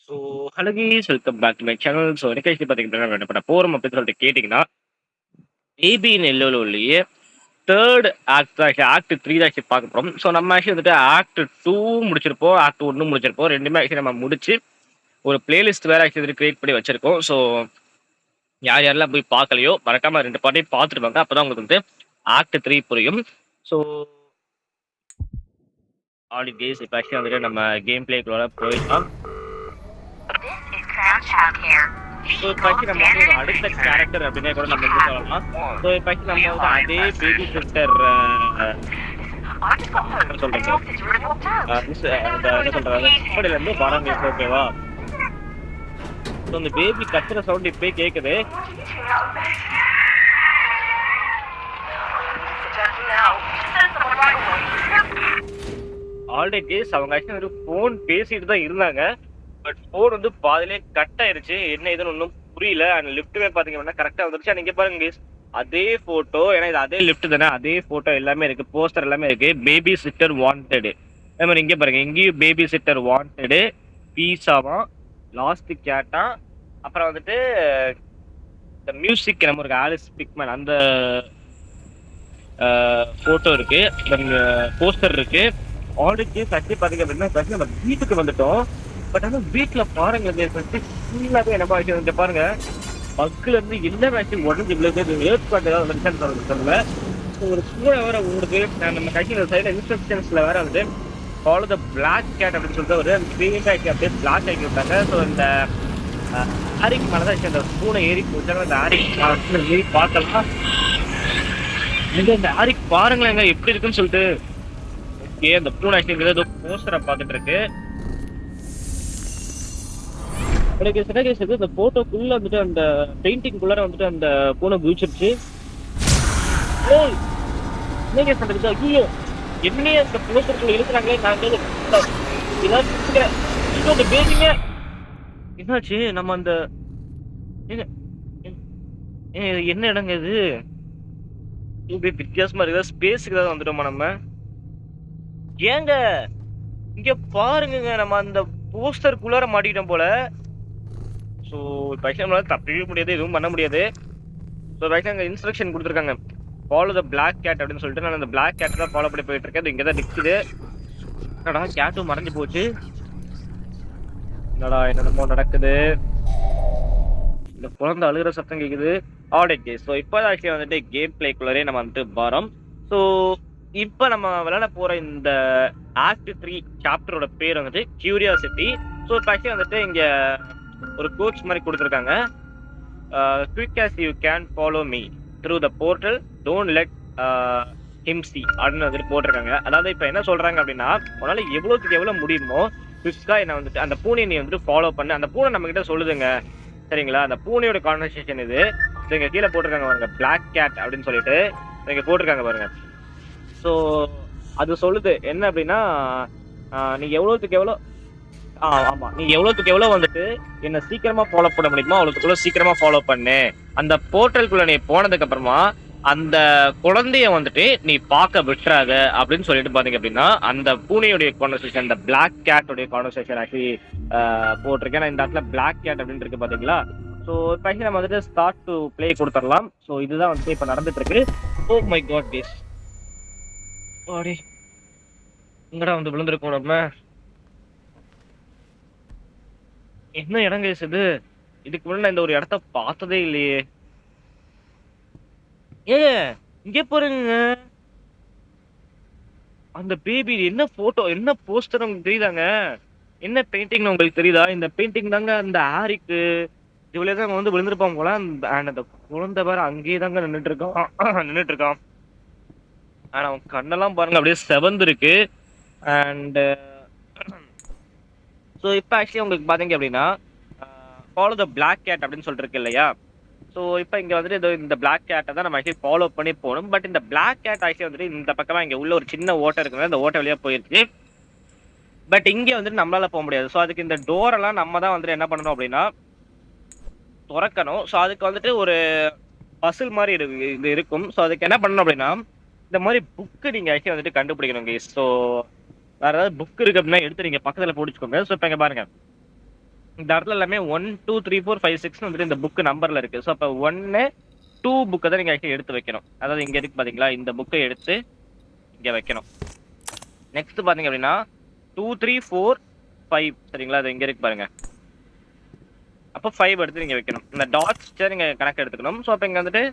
So hello guys welcome back to my channel. So எனக்கு actually பார்த்தீங்கன்னா என்ன பண்ண போகிறோம் அப்படின்னு சொல்லிட்டு கேட்டிங்கன்னா பேபி இன் எல்லோலயே தேர்ட் ஆக்ட் ஆக்ட் த்ரீ தான் ஆக்சுவலி பார்க்க போகிறோம். ஸோ நம்ம ஆக்சுவலி வந்துட்டு ஆக்ட் டூ முடிச்சிருப்போம், ஆக்ட் ஒன்று முடிச்சிருப்போம். ரெண்டுமே ஆக்சுவலி நம்ம முடிச்சு ஒரு பிளேலிஸ்ட் வேற ஆக்சுவலி வந்துட்டு கிரியேட் பண்ணி வச்சிருக்கோம். ஸோ யார் யாரெல்லாம் போய் பார்க்கலையோ மறக்காம ரெண்டு பாட்டையும் பார்த்துட்டு வாங்க. அப்பதான் உங்களுக்கு வந்து ஆக்ட் த்ரீ புரியும். ஸோ ஆல் கேஸ் இப்போ ஆக்சுவலி வந்துட்டு நம்ம கேம் பிளேக்குள்ள போயிடலாம். ஸோ இப்போ நம்ம வந்து ஒரு அடுத்த கேரக்டர் அப்படின்னே கூட நம்ம வந்து சொல்லலாம். ஸோ இப்போ நம்ம வந்து அதே பேபி சிஸ்டர் சொல்றேன் என்ன சொல்றாங்க இப்படில இருந்து வராங்க. ஓகேவா? ஸோ அந்த பேபி கத்துற சவுண்ட் இப்பயே கேட்குது. ஆல்ரெடி அவங்க ஆக்சுவலி ஒரு ஃபோன் பேசிட்டு தான் இருந்தாங்க. பட் ஃபோன் வந்து பாதிலே கட் ஆயிருச்சு. என்ன இதுன்னு ஒன்றும் புரியல. அந்த லிஃப்ட்டுமே பார்த்தீங்கன்னா கரெக்டாக வந்துருச்சு. நீங்கள் பாருங்க அதே ஃபோட்டோ, ஏன்னா இது அதே லிஃப்ட் தானே, அதே ஃபோட்டோ எல்லாமே இருக்கு, போஸ்டர் எல்லாமே இருக்கு. Baby sitter wanted. அதே மாதிரி இங்கே பாருங்க, இங்கேயும் பேபி சிட்டர் வாண்டடு, பீஸாவா, லாஸ்ட் கேட்டா, அப்புறம் வந்துட்டு இந்த மியூசிக் நம்ம இருக்கு ஆலிஸ் பிக்மேன் அந்த ஃபோட்டோ இருக்கு, போஸ்டர் இருக்கு. ஆல்ரெடி சக்தி பார்த்தீங்க அப்படின்னா நம்ம வீட்டுக்கு வந்துட்டோம். பட் ஆனால் வீட்டில் பாருங்க ஃபுல்லாகவே என்ன பாருங்க பாருங்க பக்குல இருந்து என்ன மேட்ச் உடஞ்சி ஏற்பாடு வந்துருச்சுன்னு சொல்லல. ஒரு ஸ்கூலை வேற ஓடுது. நம்ம கையில் சைடில் இன்ஸ்ட்ரக்ஷன்ஸ்ல வேற வந்து ஃபாலோ த பிளாக் கேட் அப்படின்னு சொல்லிட்டு ஒரு ஸ்க்ரீன் ஆக்கி அப்படியே பிளாக் ஆக்கி விட்டாங்க. ஸோ இந்த ஆரிக் மேலே தான் இந்த ஸ்கூலை ஏறி போச்சாங்க. அந்த ஆரிக் ஏறி பார்க்கலாம். இந்த ஆரிக் பாருங்களேங்க எப்படி இருக்குன்னு சொல்லிட்டு. ஓகே, அந்த பூனை ஆக்சுவலி ஏதோ போஸ்டரை பார்த்துட்டு இருக்கு. இந்த போட்டோக்குள்ள வந்துட்டு அந்த பெயிண்டிங் குள்ளார வந்துட்டு அந்த பூனை குதிச்சிருச்சு. ஐயோ, என்னையே அந்த போஸ்டருக்குள்ள இருக்கிறாங்களே. நாங்க பேபிங்க என்னாச்சு? நம்ம அந்த என்ன இடங்க இது? வித்தியாசமா இருக்குதா? ஸ்பேஸுக்கு ஏதாவது வந்துட்டோமா நம்ம? ஏங்க இங்க பாருங்க, நம்ம அந்த போஸ்டருக்குள்ளார மாட்டிக்கிட்டோம் போல. ஸோ நம்மளால தப்பிக்க முடியாது, எதுவும் பண்ண முடியாது. ஸோ அங்கே இன்ஸ்ட்ரக்ஷன் கொடுத்துருக்காங்க, ஃபாலோ த பிளாக் கேட் அப்படின்னு சொல்லிட்டு. நான் அந்த பிளாக் கேட் தான் ஃபாலோ பண்ணி போயிட்டு இருக்கேன். அது இங்கே தான் நிற்குது. என்னடா கேட்டும் மறைஞ்சு போச்சு. என்னடா என்னென்னமோ நடக்குது. இந்த குழந்தை அழுகிற சத்தம் கேட்குது. ஆல்ரெடி ஸோ இப்போ ஆக்சுவலி வந்துட்டு கேம் பிளேக்குள்ளரே நம்ம வந்துட்டு வரோம். ஸோ இப்போ நம்ம விளையாட போகிற இந்த ஆக்ட் 3 சாப்டரோட பேர் வந்துட்டு கியூரியாசிட்டி. ஸோ இப்போ ஆக்சுவலி வந்துட்டு இங்கே ஒரு கோச் மாதிரி கொடுத்துருக்காங்க. quick as you can follow me through the portal, don't let him see அப்படின்னு வந்துட்டு போட்டிருக்காங்க. அதாவது இப்போ என்ன சொல்றாங்க அப்படின்னா, உன்னால எவ்வளோத்துக்கு எவ்வளோ முடியுமோ குவிக்கா என்ன வந்துட்டு அந்த பூனையை நீ வந்துட்டு ஃபாலோ பண்ணு. அந்த பூனை நம்ம கிட்ட சொல்லுதுங்க, சரிங்களா? அந்த பூனையோட கான்வர்சேஷன் இது. இங்க கீழே போட்டிருக்காங்க பாருங்க, பிளாக் கேட் அப்படின்னு சொல்லிட்டு இங்க போட்டிருக்காங்க பாருங்க. ஸோ அது சொல்லுது என்ன அப்படின்னா, நீ எவ்வளோத்துக்கு எவ்வளோ ஆமா, நீ எவ்வளவுக்கு எவ்வளவு வந்துட்டு என்ன சீக்கிரமா ஃபாலோ பண்ண முடியுமோ அவ்வளவுக்குள்ள சீக்கிரமா ஃபாலோ பண்ணு. அந்த போர்ட்டலுக்குள்ள நீ போனதுக்கு அப்புறமா அந்த குழந்தைய வந்துட்டு நீ பார்க்க விட்டுறாத அப்படின்னு சொல்லிட்டு பாத்தீங்க அப்படின்னா, அந்த பூனையுடைய கான்வர்சேஷன், இந்த பிளாக் கேட்டோடைய கான்வர்சேஷன் ஆக்சுவலி போட்டிருக்கேன். இந்த இடத்துல பிளாக் கேட் அப்படின்னு இருக்கு பாத்தீங்களா? ஸோ இப்போ நம்ம வந்துட்டு ஸ்டார்ட் டு பிளே கொடுத்துடலாம். ஸோ இதுதான் வந்துட்டு இப்போ நடந்துட்டு இருக்கு. ஓ மை காட் கேஸ், எங்கடா வந்து விழுந்திருக்கோம் நம்ம? என்ன இடங்க இது? இதுக்கு முன்னாடி இந்த ஒரு இடத்த பார்த்ததே இல்லையே. இங்க பாருங்க, அந்த பேபி என்ன போட்டோ, என்ன போஸ்டர் உங்களுக்கு தெரியுதாங்க? என்ன பெயிண்டிங் உங்களுக்கு தெரியுதா? இந்த பெயிண்டிங் தாங்க அந்த ஆரிக்கு இவ்வளவு தான் வந்து விழுந்திருப்பான் போல. அந்த குழந்தை வேற அங்கேயே தாங்க நின்றுட்டு இருக்கான். ஆனா அவன் கண்ணெல்லாம் பாருங்க அப்படியே செவந்து இருக்கு. அண்ட் ஸோ இப்போ ஆக்சுவலி உங்களுக்கு பாத்தீங்க அப்படின்னா, ஃபாலோ த பிளாக் கேட் அப்படின்னு சொல்லிட்டு இருக்கு இல்லையா? ஸோ இப்போ இங்கே வந்துட்டு இந்த பிளாக் கேட்டை தான் நம்ம ஆக்சுவலி ஃபாலோ பண்ணி போகணும். பட் இந்த பிளாக் கேட் ஆக்சுவலி வந்துட்டு இந்த பக்கமாக இங்கே உள்ள ஒரு சின்ன ஓட்டை இருக்குங்க, அந்த ஓட்டை வழியாக போயிருக்கு. பட் இங்கே வந்துட்டு நம்மளால போக முடியாது. ஸோ அதுக்கு இந்த டோரெல்லாம் நம்ம தான் வந்துட்டு என்ன பண்ணணும் அப்படின்னா திறக்கணும். ஸோ அதுக்கு வந்துட்டு ஒரு பசில் மாதிரி இது இருக்கும். ஸோ அதுக்கு என்ன பண்ணணும் அப்படின்னா, இந்த மாதிரி புக்கு நீங்கள் ஆக்சுவலி வந்துட்டு கண்டுபிடிக்கணும் கேஸ். ஸோ வேற ஏதாவது புக் இருக்கு அப்படின்னா எடுத்து நீங்கள் பக்கத்தில் போட்டுக்கோங்க. ஸோ இப்போ இங்கே பாருங்க, இந்த இடத்துல எல்லாமே 1 2 3 4 5 6 வந்துட்டு இந்த புக் நம்பர்ல இருக்கு. ஸோ அப்போ 1 2 புக்கை தான் நீங்க ஆக்சுவலி எடுத்து வைக்கணும். அதாவது இங்க இருக்கு பாத்தீங்களா, இந்த புக்கை எடுத்து இங்க வைக்கணும். நெக்ஸ்ட் பாத்தீங்க அப்படின்னா 2 3 4 5 சரிங்களா, அது இங்க இருக்கு பாருங்க. அப்போ 5 எடுத்து நீங்க வைக்கணும். இந்த டாட்ஸ் நீங்க கணக்கு எடுத்துக்கணும். ஸோ அப்போ இங்க வந்துட்டு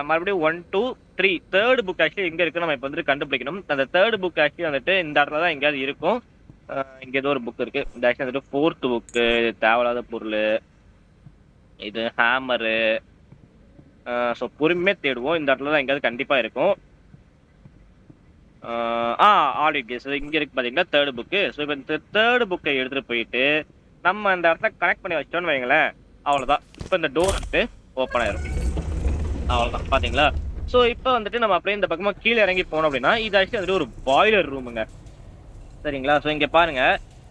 மறுபடியும் 1 2 3 தேர்ட் புக் ஆக்சுவலி எங்க இருக்கு நம்ம இப்போ வந்துட்டு கண்டுபிடிக்கணும். அந்த தேர்ட் புக் ஆக்சுவலி வந்துட்டு இந்த இடத்துல தான் எங்கேயாவது இருக்கும். இங்க ஏதோ ஒரு புக் இருக்கு. இந்த ஆக்சுவலி வந்துட்டு ஃபோர்த் புக்கு, இது தேவையில்லாத பொருள், இது ஹேமரு. ஸோ பொறுமையாக தேடுவோம். இந்த இடத்துல தான் எங்கேயாவது கண்டிப்பா இருக்கும். ஆடியோ கேஸ் இங்க இருக்கு பாத்தீங்களா தேர்ட் புக்கு. ஸோ இப்போ இந்த தேர்ட் புக்கை எடுத்துட்டு போயிட்டு நம்ம இந்த இடத்துல கனெக்ட் பண்ணி வச்சோன்னு வைங்களேன், அவ்வளோதான். இப்போ இந்த டோர் வந்துட்டு ஓப்பன் ஆயிரும். அவ்வளோதான் பாத்தீங்களா. ஸோ இப்போ வந்துட்டு நம்ம அப்படியே இந்த பக்கமா கீழே இறங்கி போனோம் அப்படின்னா இது ஆக்சுவலி வந்துட்டு ஒரு பாய்லர் ரூமுங்க. சரிங்களா. ஸோ இங்க பாருங்க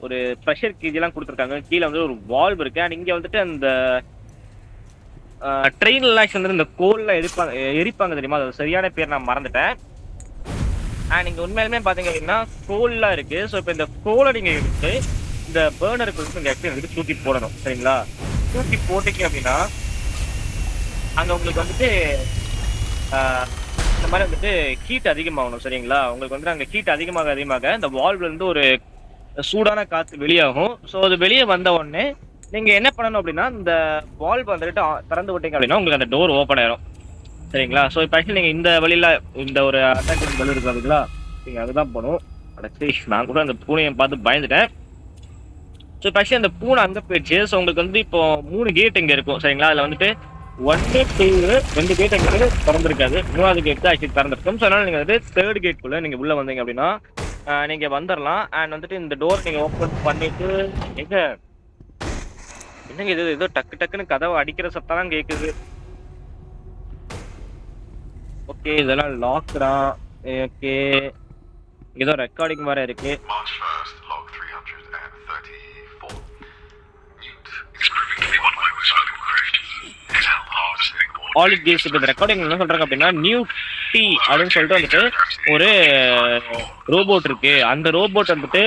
ஒரு ப்ரெஷர் கேஜெல்லாம் கொடுத்துருக்காங்க. கீழே வந்து ஒரு வால்வ் இருக்கு. அண்ட் இங்க வந்துட்டு அந்த ட்ரெயின்ல வந்து இந்த கோல்ல எரிப்பாங்க தெரியுமா, அது சரியான பேர் நான் மறந்துட்டேன். அண்ட் இங்க உண்மையிலுமே பாத்தீங்க அப்படின்னா கோல்லாம் இருக்கு. ஸோ இப்போ இந்த கோலை நீங்க எடுத்து இந்த பேர்னருக்கு வந்து நீங்க ஆக்சுவலி வந்துட்டு தூக்கி போடணும். சரிங்களா. தூக்கி போட்டீங்க அப்படின்னா அங்க உங்களுக்கு வந்துட்டு இந்த மாதிரி வந்துட்டு ஹீட் அதிகமாகணும். சரிங்களா. உங்களுக்கு வந்து அங்கே ஹீட் அதிகமாக இந்த வால்வ்ல இருந்து ஒரு சூடான காற்று வெளியாகும். ஸோ அது வெளியே வந்த உடனே நீங்க என்ன பண்ணணும் அப்படின்னா இந்த வால்வ் வந்துட்டு திறந்து விட்டீங்க அப்படின்னா உங்களுக்கு அந்த டோர் ஓப்பன் ஆயிரும். சரிங்களா. ஸோ இப்போ ஆக்சுவலி நீங்க இந்த வழியில இந்த ஒரு அட்டாக் வழி இருக்கு பாத்தீங்களா, நீங்க அதுதான் போகணும். அடச்சி நான் கூட அந்த பூனையை பார்த்து பயந்துட்டேன். ஸோ இப்போ ஆக்சுவலி அந்த பூனை அங்கே போயிடுச்சு. ஸோ உங்களுக்கு வந்து இப்போ 3 கேட் இங்கே இருக்கும். சரிங்களா. அதில் வந்துட்டு 1 2 2 கேட் அங்கே திறந்துருக்காது. 3வது கேட் தான் ஆக்சுவலி திறந்துருக்கும். ஸோ அதனால நீங்க வந்து தேர்ட் கேட்குள்ள நீங்க உள்ள வந்தீங்க அப்படின்னா நீங்க வந்துடலாம். அண்ட் வந்துட்டு இந்த டோர் நீங்க ஓப்பன் பண்ணிட்டு என்னங்க இது ஏதோ டக்கு டக்குன்னு கதவை அடிக்கிற சத்தம் கேக்குது. ஓகே இதெல்லாம் லாக் தான். ஓகே ஏதோ ரெக்கார்டிங் வேற இருக்கு. ஆலிட் கேஸ் இப்போ இந்த ரெக்கார்டிங் என்ன சொல்றாங்க அப்படின்னா நியூ டி அப்படின்னு சொல்லிட்டு வந்துட்டு ஒரு ரோபோட் இருக்கு. அந்த ரோபோட் வந்துட்டு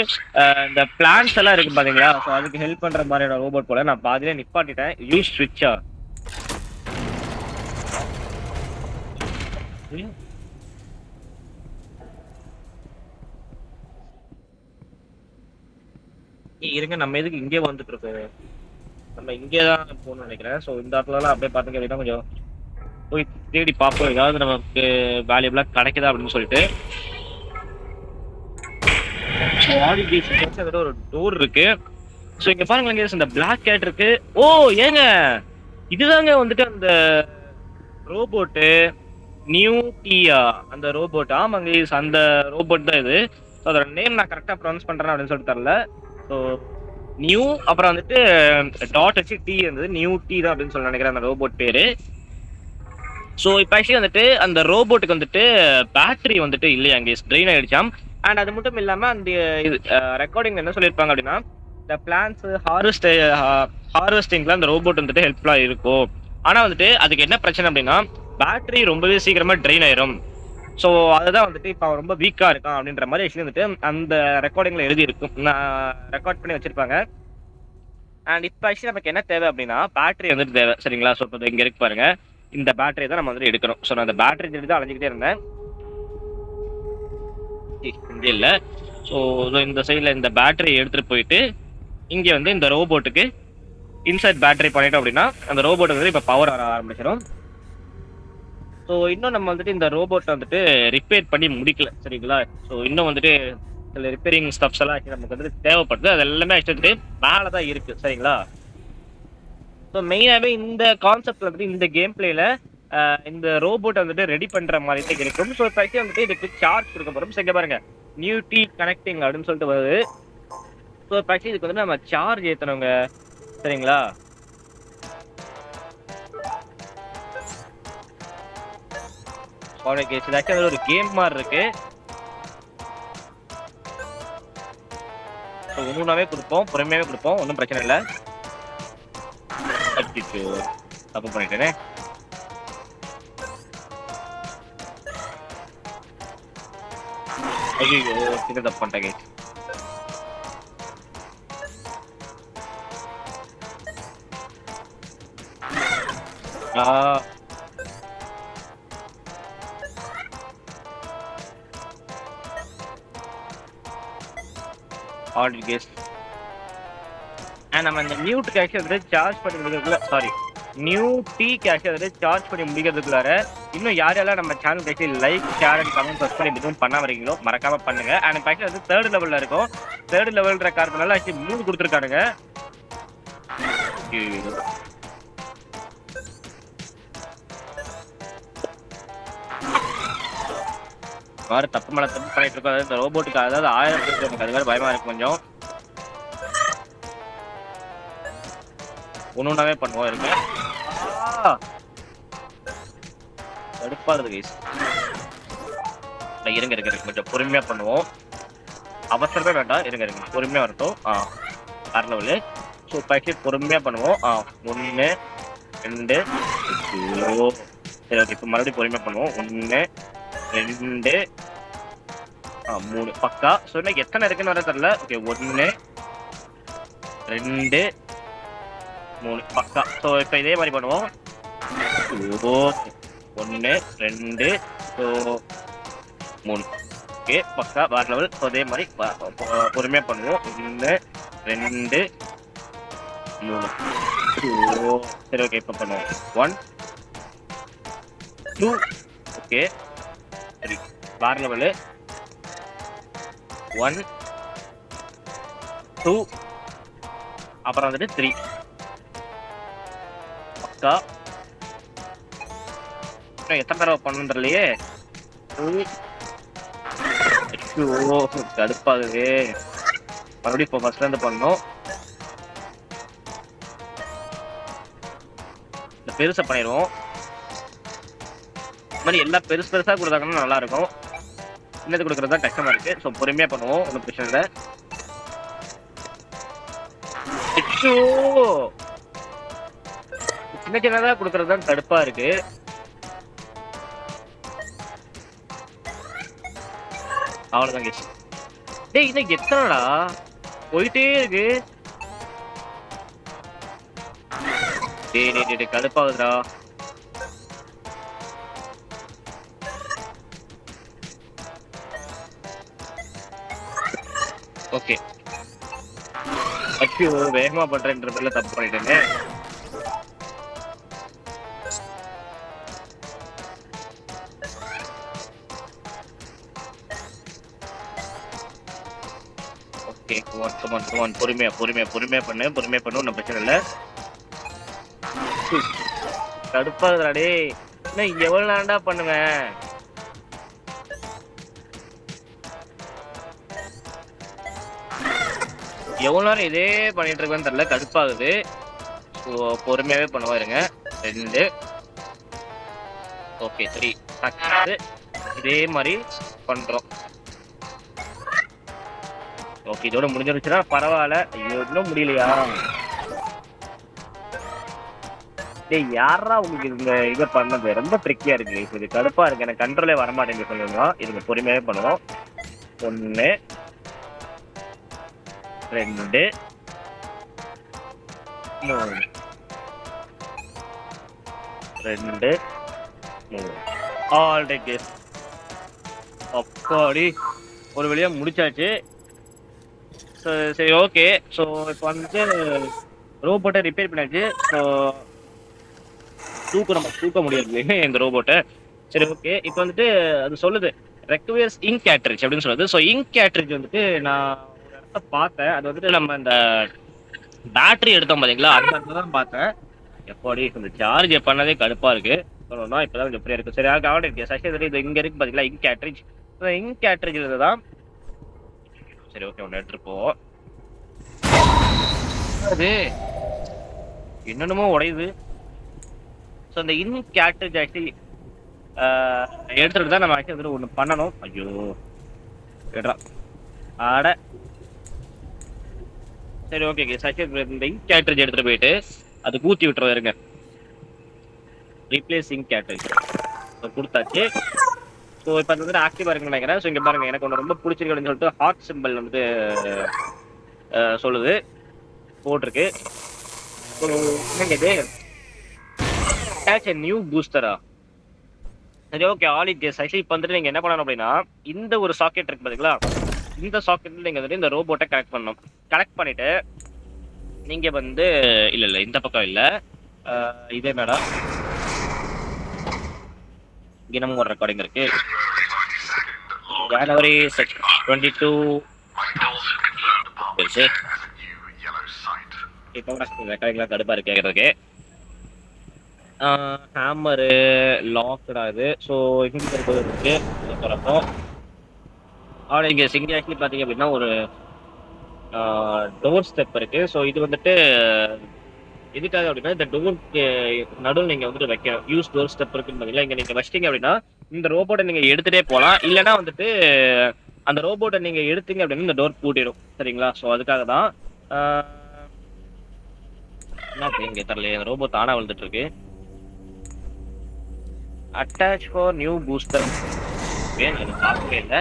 இந்த பிளான்ஸ் எல்லாம் இருக்கு பாத்தீங்களா, ஸோ அதுக்கு ஹெல்ப் பண்ற மாதிரியான ரோபோட் போல. நான் பாதியிலே நிப்பாட்டிட்டேன். யூஸ் ஸ்விட்சா இருங்க, நம்ம எதுக்கு இங்கே வந்துட்டு இருக்கு, நம்ம இங்கே தான் போகணும்னு நினைக்கிறேன். ஸோ இந்த இடத்துலலாம் அப்படியே பார்த்தீங்க அப்படின்னா கொஞ்சம் போய் தேடி பார்ப்போம் ஏதாவது நமக்கு வேல்யூபிளா கிடைக்குதா அப்படின்னு சொல்லிட்டு. ஒரு டோர் இருக்கு. ஸோ இங்க பாருங்க இந்த பிளாக் கேட் இருக்கு. ஓ ஏங்க இதுதாங்க வந்துட்டு அந்த ரோபோட்டு நியூ டியா அந்த ரோபோட். ஆமாங்க அந்த ரோபோட் தான் இது. ஸோ அதோட நேம் நான் கரெக்டாக ப்ரொனவுன்ஸ் பண்றேன் அப்படின்னு சொல்லிட்டு தரல. ஸோ நியூ அப்புறம் வந்துட்டு டாட் வச்சு டி இருந்தது, நியூ டி தான் அப்படின்னு சொல்லி நினைக்கிறேன் அந்த ரோபோட் பேரு. ஸோ இப்போ ஆக்சுவலி வந்துட்டு அந்த ரோபோட்டுக்கு வந்துட்டு பேட்டரி வந்துட்டு இல்லையா அங்கே ட்ரெயின் ஆயிடுச்சாம். அண்ட் அது மட்டும் இல்லாமல் அந்த ரெக்கார்டிங் என்ன சொல்லியிருப்பாங்க அப்படின்னா இந்த பிளான்ஸ் ஹார்வெஸ்டிங்ல அந்த ரோபோட் வந்துட்டு ஹெல்ப்ஃபுல்லாக இருக்கும். ஆனால் வந்துட்டு அதுக்கு என்ன பிரச்சனை அப்படின்னா பேட்டரி ரொம்பவே சீக்கிரமா ட்ரெயின் ஆயிரும். ஸோ அதுதான் வந்துட்டு இப்போ ரொம்ப வீக்காக இருக்கான் அப்படின்ற மாதிரி ஆக்சுவலி வந்துட்டு அந்த ரெக்கார்டிங்ல எழுதி இருக்கும். நான் ரெக்கார்ட் பண்ணி வச்சிருப்பாங்க. அண்ட் இப்போ ஆக்சுவலி நமக்கு என்ன தேவை அப்படின்னா பேட்டரி வந்துட்டு தேவை. சரிங்களா. ஸோ இப்போ இங்கே இருக்கு பாருங்க, இந்த பேட்டரி தான் நம்ம வந்துட்டு எடுக்கணும். ஸோ நான் அந்த பேட்டரி தேடி தான் அலைஞ்சிக்கிட்டே இருந்தேன். இங்கே இல்லை. ஸோ இந்த சைடில் இந்த பேட்டரி எடுத்துட்டு போயிட்டு இங்கே வந்து இந்த ரோபோட்டுக்கு இன்சர்ட் பேட்டரி பண்ணிட்டோம் அப்படின்னா அந்த ரோபோட் வந்து இப்போ பவர் வர ஆரம்பிச்சிடும். ஸோ இன்னும் நம்ம வந்துட்டு இந்த ரோபோட்டை வந்துட்டு ரிப்பேர் பண்ணி முடிக்கல. சரிங்களா. ஸோ இன்னும் வந்துட்டு சில ரிப்பேரிங் ஸ்டப்ஸ் எல்லாம் நமக்கு வந்துட்டு தேவைப்படுது. அது எல்லாமே ஆக்சுவலி மேலே தான் இருக்கு. சரிங்களா. ஸோ மெயினாகவே இந்த கான்செப்ட்ல வந்துட்டு இந்த கேம் பிளேல இந்த ரோபோட் வந்துட்டு ரெடி பண்ற மாதிரி தான் இருக்கும். ஸோ இப்போ வந்துட்டு இதுக்கு சார்ஜ் கொடுக்க போறோம். சரி பாருங்க நியூ டி கனெக்டிங் அப்படின்னு சொல்லிட்டு வருது. ஸோ இப்போ இதுக்கு வந்து நம்ம சார்ஜ் ஏற்றணுங்க. சரிங்களா. ஒரு கேம் மாதிரி இருக்கு. ஒண்ணுனாவே கொடுப்போம், பொறுமையாவே கொடுப்போம், ஒன்றும் பிரச்சனை இல்லை. தப்பு பண்ணிட்டேனே. ஐயோ இது தப்பு பண்ணிட்டேன். ஆல் கெஸ் நம்ம இந்த நியூ கேஷ் வந்துட்டு சார்ஜ் பண்ணி முடிக்கிறதுக்குள்ள சாரி நியூ டீ கேஷ் வந்துட்டு சார்ஜ் பண்ணி முடிக்கிறதுக்குள்ளார இன்னும் யாரெல்லாம் நம்ம channel cash like share and comment subscribe எதுவும் பண்ண வரீங்களோ மறக்காம பண்ணுங்க. அண்ட் பேக்கெட் வந்து தேர்ட் லெவல்ல இருக்கும். தேர்ட் லெவல்ன்ற காரணத்தினால ஆக்சுவலி 3 கொடுத்துருக்கானுங்க. வேற தப்பு மேல தப்பு பண்ணிட்டு இருக்கோம். இந்த ரோபோட்டுக்கு அதாவது 1000 பேருக்கு எனக்கு அது வேற பயமா இருக்கு கொஞ்சம். ஒன்னொன்னாவே பண்ணுவோம் இருங்க. கடுப்பா இருக்கு கைஸ். இருங்க கொஞ்சம் பொறுமையா பண்ணுவோம். அவசரமே வேண்டாம். இருங்க பொறுமையா வரட்டும். வேற லெவலு. ஸோ பேக்கெட் பொறுமையா பண்ணுவோம். 1 2 சரி ஓகே. இப்போ மறுபடியும் பொறுமையா பண்ணுவோம். 1 2 3 பக்கா. ஸோ இன்னைக்கு எத்தனை இருக்குன்னு வர தெரியல. ஓகே 1 2 3 பக்கா. ஸோ இப்போ இதே மாதிரி பண்ணுவோம். 1 2 3 ஓகே பக்கா வேற லெவல். ஸோ அதே மாதிரி பொறுமையா பண்ணுவோம். 1 2 3 சரி ஓகே. இப்போ பண்ணுவோம் 1 2 ஓகே சரி வேற லெவலு. 1 2 அப்புறம் வந்துட்டு 3 பக்கா. எத்தனை தடவை பண்ணணும் தெரியலையே. கடுப்பாகுது. மறுபடியும் இப்போ ஃபர்ஸ்ட்ல இருந்து பண்ணணும். இந்த பெருசா பண்ணிடுவோம். இந்த மாதிரி எல்லாம் பெருசா கொடுத்தாங்கன்னா நல்லா இருக்கும். சின்னது கொடுக்கறது தான் கஷ்டமா இருக்கு. ஸோ பொறுமையா பண்ணுவோம். ஒன்றும் பிரச்சனை இல்லை. சின்னதா கொடுக்கறது தான் கடுப்பா இருக்கு. அவ்வளவுதான் கேஸ். டேய் இன்னைக்கு எத்தனைடா போயிட்டே இருக்கு. டேய் கடுப்பாகுதுடா. ஓகே ஐயோ வேகமா பண்றேன்ற பேர்ல தப்பு பண்ணிட்டேங்க. பொறுமையா பண்ணு ஒன்றும் பிரச்சனை இல்லை. கடுப்பாகுதுடா டேய். இன்னும் எவ்வளவு நான்டா பண்ணுவேன். எவ்வளவு நேரம் இதே பண்ணிட்டு இருக்கேன்னு தெரியல. கடுப்பாகுது. பொறுமையாவே பண்ணுவா இருங்க. 2 ஓகே 3 இதே மாதிரி பண்றோம். ஓகே இதோட முடிஞ்சிருச்சுன்னா பரவாயில்ல. ஐயோ இன்னும் முடியலையா. டேய் யாரா உங்களுக்கு இந்த இதை பண்ணது ரொம்ப ட்ரிக்கியா இருக்கு. இது கடுப்பா இருக்கு. எனக்கு கண்ட்ரோலே வரமாட்டேங்குது. சொல்லுங்க இதுக்கு பொறுமையாவே பண்ணுவோம். 1 2 3 2 3 ஆல் ரைட் கேஸ். அப்பாடி ஒரு வழியா முடிச்சாச்சு. சரி ஓகே. ஸோ இப்போ வந்துட்டு ரோபோட்டை ரிப்பேர் பண்ணாச்சு. ஸோ தூக்க முடியாது இந்த ரோபோட்டை. சரி ஓகே. இப்போ வந்துட்டு அது சொல்லுது ரெக்வயர்ஸ் இங்க் கேட்ரிட்ஜ் அப்படின்னு சொல்லுது. ஸோ இங்க் கேட்ரிட்ஜ் வந்துட்டு நான் ஒரு இடத்த பார்த்தேன். அது வந்துட்டு நம்ம இந்த பேட்டரி எடுத்தோம் பார்த்தீங்களா, அந்த இடத்துல தான் பார்த்தேன். எப்போடி இந்த சார்ஜ் பண்ணதே கடுப்பா இருக்கு. சொல்லணும்னா இப்போதான் எப்படியா இருக்கு. சரி கவலை இருக்கு. சரி இது இங்கே இருக்கு பார்த்தீங்களா இங்க் கேட்ரிட்ஜ். இங்க் கேட்ரிட்ஜ் இதுதான். சரி ஓகே ஒன்று எடுத்துருப்போம். அது என்னென்னமோ உடையுது. ஸோ இந்த இங்க் கேட்ரிட்ஜ் ஆக்சுவலி எடுத்துட்டு தான் நம்ம ஆக்சுவலி ஒன்று பண்ணணும். ஐயோ கேட்றா ஆட. சரி ஓகே ஆக்சுவலி இந்த இங்க் கேட்ரிட்ஜ் எடுத்துட்டு போயிட்டு அது ஊற்றி விட்டுருவோம். இருங்க ரீப்ளேஸ் இங்க் கேட்ரிட்ஜ் கொடுத்தாச்சு. ஸோ இப்போ அது வந்துட்டு ஆக்டிவாக இருக்குன்னு நினைக்கிறேன். ஸோ இங்கே பாருங்க எனக்கு ஒன்று ரொம்ப பிடிச்சிருக்கு அப்படின்னு சொல்லிட்டு ஹார்ட் சிம்பிள் வந்துட்டு சொல்லுது போட்டிருக்கு. ஸோ என்னங்க இது அட்டாச் நியூ பூஸ்டரா? சரி, okay. All it gets actually இப்போ வந்துட்டு நீங்க என்ன பண்ணணும் அப்படின்னா, இந்த ஒரு சாக்கெட் இருக்கு பாத்தீங்களா, இந்த சாக்கெட்ல நீங்க வந்துட்டு இந்த ரோபோட்டை கனெக்ட் பண்ணணும். கனெக்ட் பண்ணிட்டு நீங்க வந்து இல்ல இல்ல இந்த பக்கம் இல்ல, இது என்னடா, தினமும் ஒரு ரெக்கார்டிங் இருக்கு. ஜனவரி 22 இப்போ ரெக்கார்டிங்லாம் கடுப்பா இருக்கு கேட்கறதுக்கு. ஹேமரு லாக்டா இது. ஸோ இங்கே இருக்கு திறப்போம். இங்கே சிங்கிள் ஆக்சுவலி பார்த்தீங்க அப்படின்னா ஒரு டோர் ஸ்டெப் இருக்கு. ஸோ இது வந்துட்டு எதுக்காக அப்படின்னா, இந்த டோருக்கு நடுவில் நீங்க வந்துட்டு வைக்கணும். யூஸ் டோர் ஸ்டெப் இருக்குன்னு பார்த்தீங்களா, இங்க நீங்க வச்சிட்டீங்க அப்படின்னா இந்த ரோபோட்டை நீங்க எடுத்துட்டே போகலாம். இல்லைன்னா வந்துட்டு அந்த ரோபோட்டை நீங்க எடுத்தீங்க அப்படின்னா இந்த டோர் பூட்டிடும். சரிங்களா? ஸோ அதுக்காக தான் என்ன இங்க தரல, ரோபோ தானா வந்துட்டு இருக்கு. அட்டாச் ஃபார் நியூ பூஸ்டர் எனக்கு பார்க்கவே இல்லை.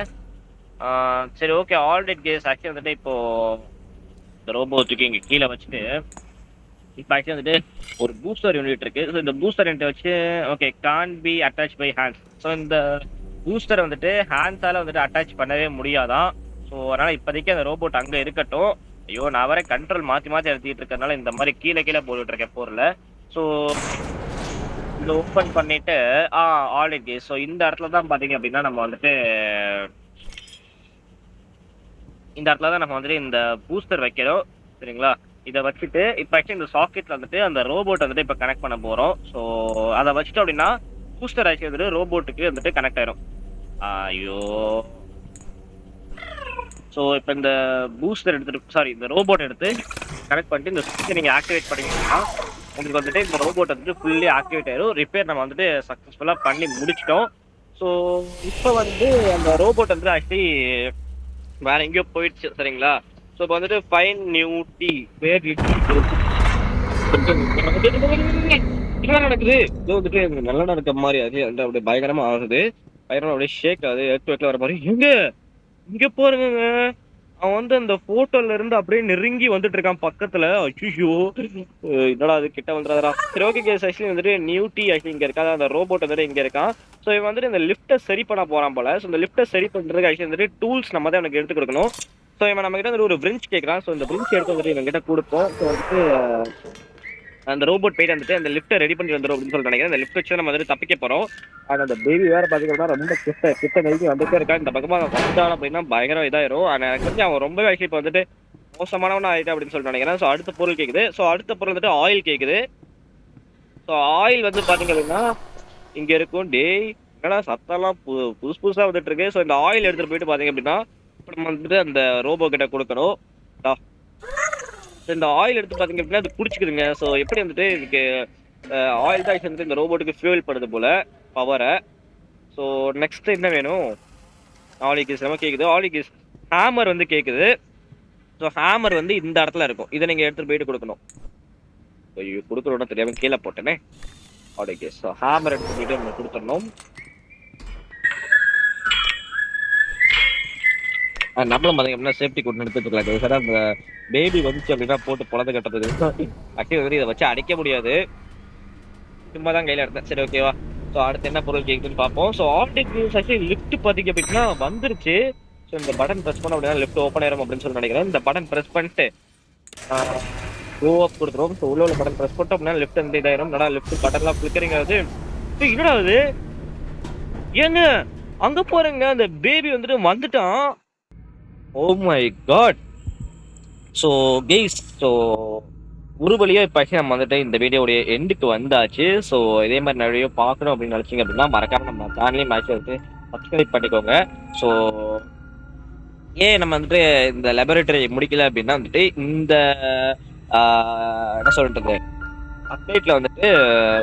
சரி, ஓகே. ஆல்ரெடி கேஸ் ஆக்சுவலி வந்துட்டு இப்போ இந்த ரோபோ தூக்கி இங்கே கீழே வச்சுட்டு இப்போ ஆக்சுவலி வந்துட்டு ஒரு பூஸ்டர் யூனிட் இருக்கு. ஸோ இந்த பூஸ்டர் யூனிட் வச்சு okay can be attach by hands. So இந்த பூஸ்டர் வந்துட்டு ஹேண்ட்ஸால வந்துட்டு அட்டாச் பண்ணவே முடியாதான். ஸோ அதனால இப்போதைக்கு அந்த ரோபோட் அங்கே இருக்கட்டும். ஐயோ, நான் வர கண்ட்ரோல் மாற்றி மாற்றி எடுத்துக்கிட்டு இருக்கறனால இந்த மாதிரி கீழே கீழே போட்டுட்டு இருக்கேன் போரில். ஸோ இதை ஓப்பன் பண்ணிட்டு ஆல்ரெடி ஸோ இந்த இடத்துல தான் பார்த்தீங்க அப்படின்னா நம்ம வந்துட்டு இந்த பூஸ்டர் வைக்கிறோம். சரிங்களா? இதை வச்சுட்டு இப்போ ஆக்சுவலி இந்த சாக்கெட்ல வந்துட்டு அந்த ரோபோட் வந்துட்டு இப்போ கனெக்ட் பண்ண போறோம். ஸோ அதை வச்சுட்டோம் அப்படின்னா பூஸ்டர் ஆக்சுவலி வந்துட்டு ரோபோட்டுக்கு வந்துட்டு கனெக்ட் ஆயிரும். ஐயோ, ஸோ இப்போ இந்த பூஸ்டர் எடுத்துட்டு இந்த ரோபோட் எடுத்து கனெக்ட் பண்ணிட்டு இந்த சுவிட்சை நீங்கள் ஆக்டிவேட் பண்ணிங்கன்னா உங்களுக்கு வந்துட்டு இந்த ரோபோட் வந்துட்டு ஃபுல்லி ஆக்டிவேட் ஆயிரும். ரிப்பேர் நம்ம வந்துட்டு சக்ஸஸ்ஃபுல்லாக பண்ணி முடிச்சிட்டோம். ஸோ இப்போ வந்து அந்த ரோபோட் வந்துட்டு ஆக்சுவலி வேற எங்கேயோ போயிடுச்சு. சரிங்களா? ஸோ இப்போ வந்துட்டு ஃபைன் நியூ டி வேர் என்ன நடக்குது? இது வந்துட்டு நல்லா நடக்கிற மாதிரி அது அப்படியே பயங்கரமா ஆகுது. பயங்கரமா அப்படியே ஷேக் ஆகுது. எடுத்து வர மாதிரி இங்க பாருங்க, அவன் வந்து அந்த போட்டோல இருந்து அப்படியே நெருங்கி வந்துட்டு இருக்கான் பக்கத்துல. ஐயோ, என்னடா அது, கிட்ட வந்துடாதா. சரி, ஓகே கேஸ் ஆக்சுவலி வந்துட்டு நியூ டி ஆக்சுவலி இங்க இருக்கா, அந்த ரோபோட் வந்துட்டு இங்க இருக்கான். ஸோ இவன் வந்துட்டு இந்த லிஃப்ட்டை சரி பண்ண போறான் போல. ஸோ இந்த லிஃப்ட்டை சரி பண்றதுக்கு ஆக்சுவலி வந்துட்டு டூல்ஸ் நம்ம தான் எனக்கு எடுத்து கொடுக்கணும். ஸோ இவன் நம்ம கிட்ட வந்துட்டு ஒரு பிரிஞ்ச் கேட்கறான். ஸோ இந்த பிரிஞ்ச் எடுத்து வந்துட்டு இவன் கிட்ட கொடுப்போம். ஸோ வந்துட்டு அந்த ரோபோட் போயிட்டு வந்துட்டு அந்த லிஃப்ட்டை ரெடி பண்ணி வந்துடும் அப்படின்னு சொல்லிட்டு நினைக்கிறேன். அந்த லிஃப்ட் வச்சு நம்ம வந்துட்டு தப்பிக்க போறோம். ஆனால் அந்த பேபி வேற பாத்தீங்கன்னா ரொம்ப கிட்ட நெருங்கி வந்துட்டே இருக்கா. இந்த பக்கமா வந்துட்டான் அப்படின்னா பயங்கரம் இதாயிரும். ஆனால் எனக்கு வந்து அவன் ரொம்பவே ஆக்சுவலி இப்போ வந்துட்டு மோசமானவனா ஆயிட்டா அப்படின்னு சொல்லிட்டு நினைக்கிறேன். ஸோ அடுத்த பொருள் கேட்குது. ஸோ அடுத்த பொருள் வந்துட்டு ஆயில் கேட்குது. ஸோ ஆயில் வந்து பாத்தீங்க அப்படின்னா இங்க இருக்கும். டேய், என்னடா சத்தம்லாம் புதுசா வந்துட்டு இருக்கு. ஸோ இந்த ஆயில் எடுத்துட்டு போயிட்டு பாத்தீங்க அப்படின்னா இப்போ நம்ம வந்துட்டு அந்த ரோபோ கிட்ட கொடுக்கணும். இந்த ஆயில் எடுத்து பாத்தீங்க அப்படின்னா அது குடிச்சுக்குதுங்க. ஸோ எப்படி வந்துட்டு இதுக்கு ஆயில் தான் வந்துட்டு இந்த ரோபோட்டுக்கு ஃபியூல் பண்ணுது போல பவரை. ஸோ நெக்ஸ்ட் என்ன வேணும்? ஆலிகிஸ் நம்ம கேட்குது. ஆலிகிஸ் ஹேமர் வந்து கேட்குது. ஸோ ஹேமர் வந்து இந்த இடத்துல இருக்கும். இதை நீங்க எடுத்துட்டு போயிட்டு கொடுக்கணும். ஐயோ, கொடுக்குறோன்னு தெரியாம கீழே போட்டேனே. ஆலிகிஸ் ஸோ ஹேமர் எடுத்து போயிட்டு நம்ம கொடுத்துடணும். நம்மளும் பார்த்தீங்க அப்படின்னா சேஃப்டி கொண்டு எடுத்துக்கலாம் சார். அந்த பேபி வந்துச்சு அப்படின்னா போட்டு பொழந்து கட்டுறது ஆக்சுவலி இதை வச்சு அடிக்க முடியாது. சும்மா தான் கையில் எடுத்தேன். சரி, ஓகேவா? ஸோ அடுத்து என்ன பொருள் கேட்குதுன்னு பார்ப்போம். ஸோ ஆக்சுவலி லிஃப்ட் பார்த்தீங்க அப்படின்னா வந்துருச்சு. ஸோ இந்த பட்டன் ப்ரெஸ் பண்ண அப்படின்னா லிஃப்ட் ஓப்பன் ஆயிரும் அப்படின்னு சொல்லி நினைக்கிறேன். இந்த பட்டன் ப்ரெஸ் பண்ணிட்டு கோ அப் கொடுத்துருவோம். ஸோ உள்ள பட்டன் ப்ரெஸ் பண்ணிட்டோம் அப்படின்னா லிஃப்ட் வந்து இதாயிரும். நல்லா லிஃப்ட் பட்டன்லாம் ஃபிளிக்கரிங் ஆகுது. என்னடா அது, ஏங்க அங்க போறேங்க, அந்த பேபி வந்துட்டு வந்துட்டான். Oh my god. So guys, so ஒரு வழியாக இப்போ நம்ம வந்துட்டு இந்த வீடியோடைய எண்டுக்கு வந்தாச்சு. ஸோ இதே மாதிரி நிறைய பார்க்கணும் அப்படின்னு நினச்சிங்க அப்படின்னா மறக்காம நம்ம சேனலையும் மேட்ச் வந்து சப்ஸ்கிரைப் பண்ணிக்கோங்க. ஸோ ஏன் நம்ம வந்துட்டு இந்த லெபரேட்டரி முடிக்கல அப்படின்னா வந்துட்டு இந்த என்ன சொல்றது அப்டேட்ல வந்துட்டு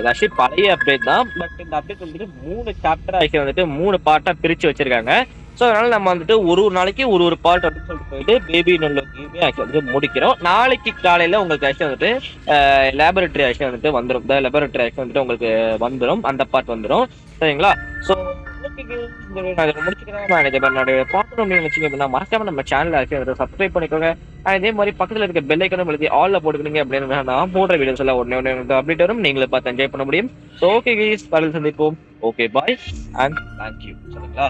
ஆக்சுவலி பழைய அப்டேட் தான். பட் இந்த அப்டேட் வந்துட்டு 3 சாப்டர் ஆக்சுவலி வந்துட்டு 3 பார்ட்டாக பிரித்து வச்சிருக்காங்க. ஸோ அதனால நம்ம வந்துட்டு ஒரு நாளைக்கு ஒரு பார்ட் அப்படின்னு சொல்லிட்டு போயிட்டு பேபி நல்ல கேமே ஆக்சுவலி வந்து முடிக்கிறோம். நாளைக்கு காலையில் உங்களுக்கு ஆக்சுவலி வந்துட்டு லேபரேட்டரி ஆக்சுவலி வந்துட்டு வந்துடும். இந்த லேபரேட்டரி ஆக்சுவலி வந்துட்டு உங்களுக்கு வந்துடும், அந்த பார்ட் வந்துடும். சரிங்களா? ஸோ ஓகே, மறக்காம நம்ம சேனல் சப்ஸ்கிரைப் பண்ணிக்கோங்க. இதே மாதிரி பக்கத்துல இருக்க பெல் ஐக்கனும் எழுதி ஆல்ல போட்டுக்கிட்டீங்க அப்படின்னு நான் போடுற வீடியோஸ் எல்லாம் உடனே அப்டேட் வரும். நீங்களே பார்த்து என்ஜாய் பண்ண முடியும். ஸோ ஓகே கைஸ், காலையில் சந்திப்போம். Okay bye and thank you. சரிங்களா?